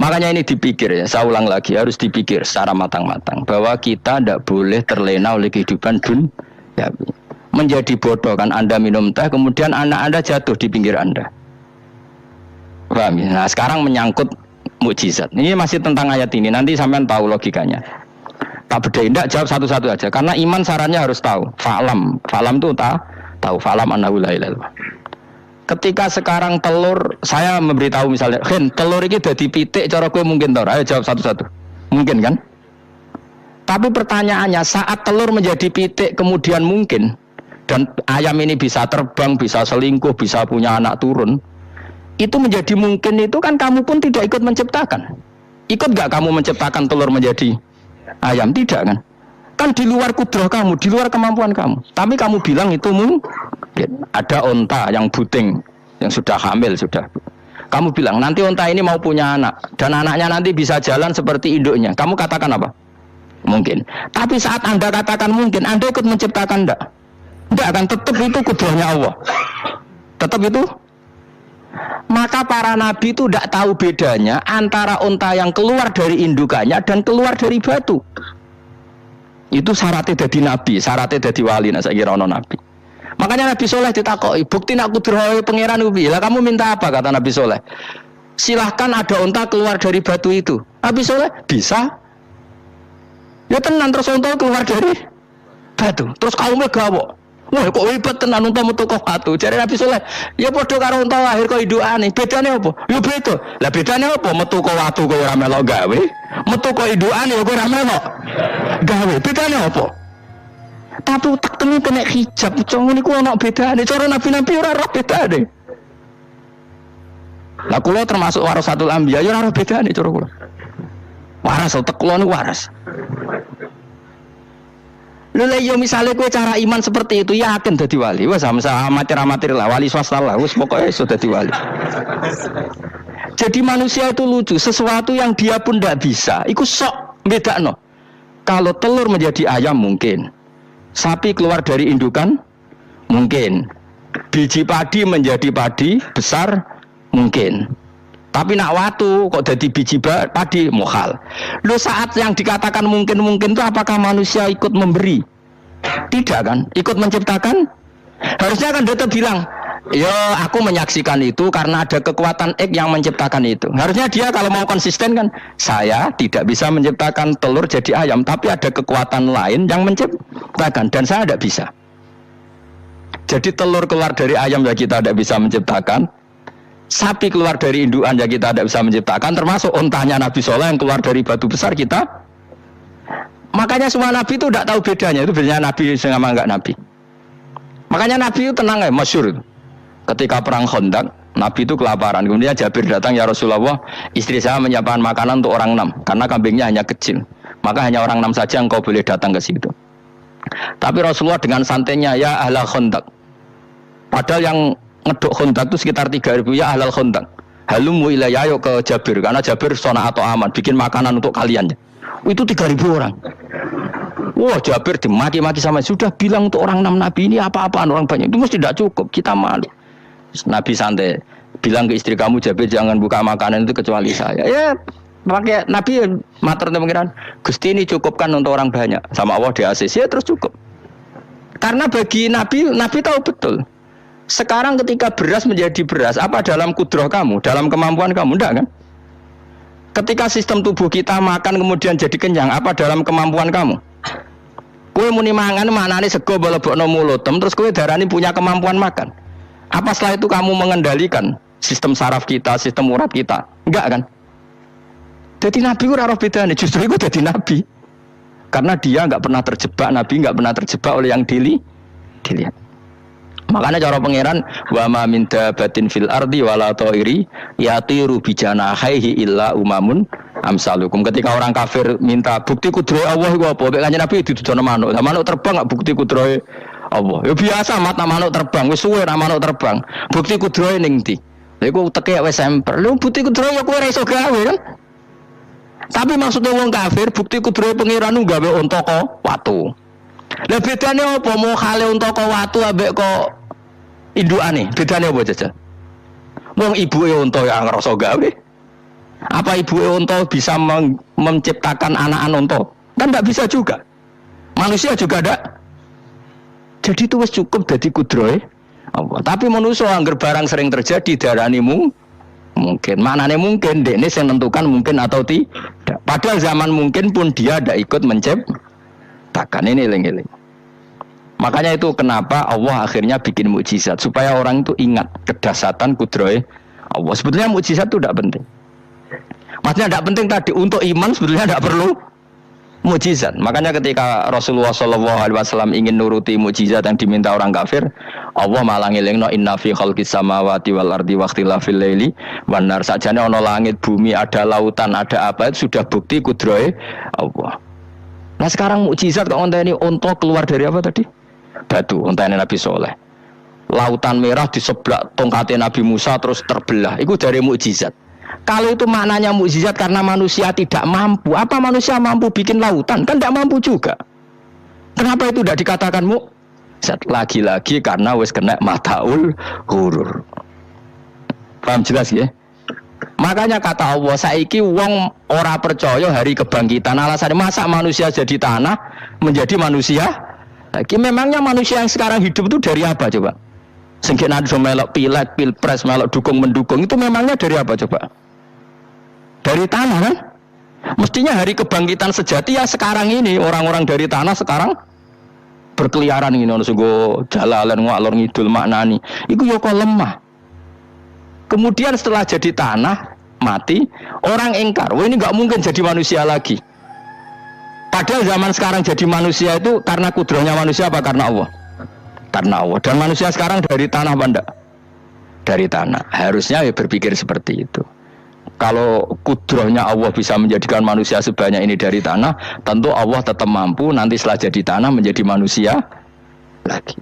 Makanya ini dipikir ya, saya ulang lagi, harus dipikir secara matang-matang bahwa kita tidak boleh terlena oleh kehidupan dunia. Menjadi bodoh kan Anda minum teh, kemudian anak Anda jatuh di pinggir Anda. Paham ya? Nah sekarang menyangkut mukjizat. Ini masih tentang ayat ini, nanti sampean tahu logikanya. Tak bedain, tidak jawab satu-satu aja. Karena iman sarannya harus tahu. Fa'lam itu tahu. Fa'lam annahu la ilaha illallah. Ketika sekarang telur, saya memberitahu misalnya, telur ini jadi pitik, cara gue mungkin tahu. Ayo jawab satu-satu. Mungkin kan? Tapi pertanyaannya, saat telur menjadi pitik kemudian mungkin, dan ayam ini bisa terbang, bisa selingkuh, bisa punya anak turun, itu menjadi mungkin itu kan kamu pun tidak ikut menciptakan. Ikut gak kamu menciptakan telur menjadi ayam? Tidak kan? Kan di luar kudrah kamu, di luar kemampuan kamu. Tapi kamu bilang itu mungkin. Ada onta yang buting, yang sudah hamil, sudah. Kamu bilang, nanti onta ini mau punya anak. Dan anaknya nanti bisa jalan seperti induknya. Kamu katakan apa? Mungkin. Tapi saat Anda katakan mungkin, Anda ikut menciptakan enggak? Enggak kan? Tetap itu kudrahnya Allah. Tetap itu. Maka para nabi itu tidak tahu bedanya antara onta yang keluar dari indukannya dan keluar dari batu. Itu syaratnya jadi nabi, syaratnya jadi wali. Nah, saya kira ono nabi. Makanya Nabi Soleh ditakoki, bukti nak kudrahe pangeran ubi. Lah kamu minta apa, kata Nabi Soleh? Silahkan ada onta keluar dari batu itu. Nabi Soleh bisa. Ya tenan terus onta keluar dari batu. Terus kaumnya gawok. Wah kok hebat tenan unta metu kok batu. Jare Nabi Soleh, ya padha karo unta lahir kok indukane. Bedane apa? Ya beda. Lah bedane apa? Metu kok watu kok ora melok gawe. Metu kok indukane kok ora melok gawe. Bedane apa? Tapi tak temu kena hijab, cong niku ana bedane. Cara nabi-nabi ora roh bedane. Lah kula termasuk warasatul anbiya ya ora roh bedane cara kula. Waras utek kula niku waras. Lha yo misale kowe cara iman seperti itu yakin dadi wali. Wes sama amatir-amatir lah wali swasta lah, wis pokoke iso dadi wali. Jadi manusia itu lucu, sesuatu yang dia pun ndak bisa, iku sok bedakno. Kalau telur menjadi ayam mungkin. Sapi keluar dari indukan mungkin. Biji padi menjadi padi besar mungkin. Tapi nak watu kok jadi biji padi mukhal. Lu saat yang dikatakan mungkin-mungkin itu apakah manusia ikut memberi? Tidak kan? Ikut menciptakan? Harusnya kan dia bilang, yo aku menyaksikan itu karena ada kekuatan X yang menciptakan itu. Harusnya dia kalau mau konsisten kan, saya tidak bisa menciptakan telur jadi ayam, tapi ada kekuatan lain yang menciptakan dan saya tidak bisa. Jadi telur keluar dari ayam ya kita tidak bisa menciptakan, sapi keluar dari indukan ya kita tidak bisa menciptakan, termasuk ontanya Nabi Soleh yang keluar dari batu besar kita. Makanya semua Nabi itu tidak tahu bedanya, itu bedanya Nabi sama enggak Nabi. Makanya Nabi itu tenang ya, masyhur. Ketika perang Khandaq, Nabi itu kelaparan. Kemudian Jabir datang, ya Rasulullah, istri saya menyiapkan makanan untuk orang 6 karena kambingnya hanya kecil. Maka hanya orang 6 saja engkau boleh datang ke situ. Tapi Rasulullah dengan santainya, ya ahlal Khandaq. Padahal yang ngeduk Khandaq itu sekitar 3.000, ya ahlal Khandaq. Halumu ilayya, ayo ke Jabir karena Jabir sona atau aman bikin makanan untuk kalian. Itu 3.000 orang. Wah Jabir dimaki-maki sama sudah bilang untuk orang 6 Nabi ini apa-apaan orang banyak itu mesti tidak cukup, kita malu. Nabi santai bilang ke istri kamu Jabir jangan buka makanan itu kecuali saya. Ya pakai Nabi matur pengiran Gusti ini cukupkan untuk orang banyak sama Allah di ACC ya terus cukup. Karena bagi Nabi tahu betul. Sekarang ketika beras menjadi beras apa dalam kudrah kamu, dalam kemampuan kamu enggak kan? Ketika sistem tubuh kita makan kemudian jadi kenyang apa dalam kemampuan kamu? Kue muni mangan manane sego balebokno mulut, terus kue darani punya kemampuan makan. Apa setelah itu kamu mengendalikan sistem saraf kita, sistem urat kita? Enggak kan? Jadi Nabi ora roh bedane, justru itu jadi Nabi. Karena dia enggak pernah terjebak, Nabi enggak pernah terjebak oleh yang dilihat. Makanya cara pangeran wa ma min dabatin fil ardi wala ta'iri yatiru bijanahihi illa umamun amsalukum. Ketika orang kafir minta bukti kudrahe Allah iku apa? Kanjeng Nabi ditujono manuk. Lah manuk terbang enggak bukti kudrahe Allah. Ya biasa mata manuk terbang, wis suwe ra manuk terbang. Bukti kudrahe ning ndi? Lha iku teke wis semper. Lha bukti kudrahe ya kowe ora iso gawe kan? Tapi maksudnya wong kafir bukti kudrahe pangeran gawe unta kok watu. Lah bedane apa mau khale unta kok watu ambek kok indukane? Bedane apa jajal? Wong ibuke unta ya ngrasa gawe. Apa ibu unta bisa menciptakan anak-anak unta? Kan tidak bisa juga. Manusia juga ada. Jadi itu wis cukup dadi kudrohe Allah. Tapi manusia angger barang sering terjadi daranimu mungkin. Maknanya mungkin dekne sing nentukan mungkin atau tidak. Padahal zaman mungkin pun dia tidak ikut menciptakan. Ini eling-eling. Makanya itu kenapa Allah akhirnya bikin mukjizat supaya orang itu ingat kedahsyatan kudrohe Allah. Sebetulnya mukjizat itu tidak penting. Maksudnya tidak penting tadi untuk iman sebetulnya tidak perlu mukjizat. Makanya ketika Rasulullah SAW ingin nuruti mukjizat yang diminta orang kafir, Allah malah ngelingno inna fi khalqis samawati wal ardi waqtilafil laili wan nar. Sajane ana langit, bumi, ada lautan, ada apa itu sudah bukti kudrohe Allah. Nah sekarang mukjizat kok onteni unta keluar dari apa tadi? Batu, onteni Nabi Soleh. Lautan merah diseblak tongkatnya Nabi Musa terus terbelah. Itu dari mukjizat. Kalau itu maknanya mukjizat karena manusia tidak mampu, apa manusia mampu bikin lautan? Kan tidak mampu juga. Kenapa itu tidak dikatakan mukjizat? Lagi-lagi karena wis kena mataul hurur. Paham jelas ya? Makanya kata Allah, saiki wong ora percaya hari kebangkitan. Alasannya masa manusia jadi tanah menjadi manusia? Lagi memangnya manusia yang sekarang hidup itu dari apa coba? Sengkit nado melok pileg, pilpres, melok dukung mendukung itu memangnya dari apa coba? Dari tanah kan? Mestinya hari kebangkitan sejati ya sekarang ini orang-orang dari tanah sekarang berkeliaran ini ono sego jalalan ngalor ngidul maknani. Iku yo kok lemah. Kemudian setelah jadi tanah mati, orang ingkar, wah ini nggak mungkin jadi manusia lagi. Padahal zaman sekarang jadi manusia itu karena kudrohnya manusia apa karena Allah? Karena Allah. Dan manusia sekarang dari tanah apa enggak? Dari tanah. Harusnya ya berpikir seperti itu. Kalau kudrohnya Allah bisa menjadikan manusia sebanyak ini dari tanah, tentu Allah tetap mampu nanti setelah jadi tanah menjadi manusia lagi.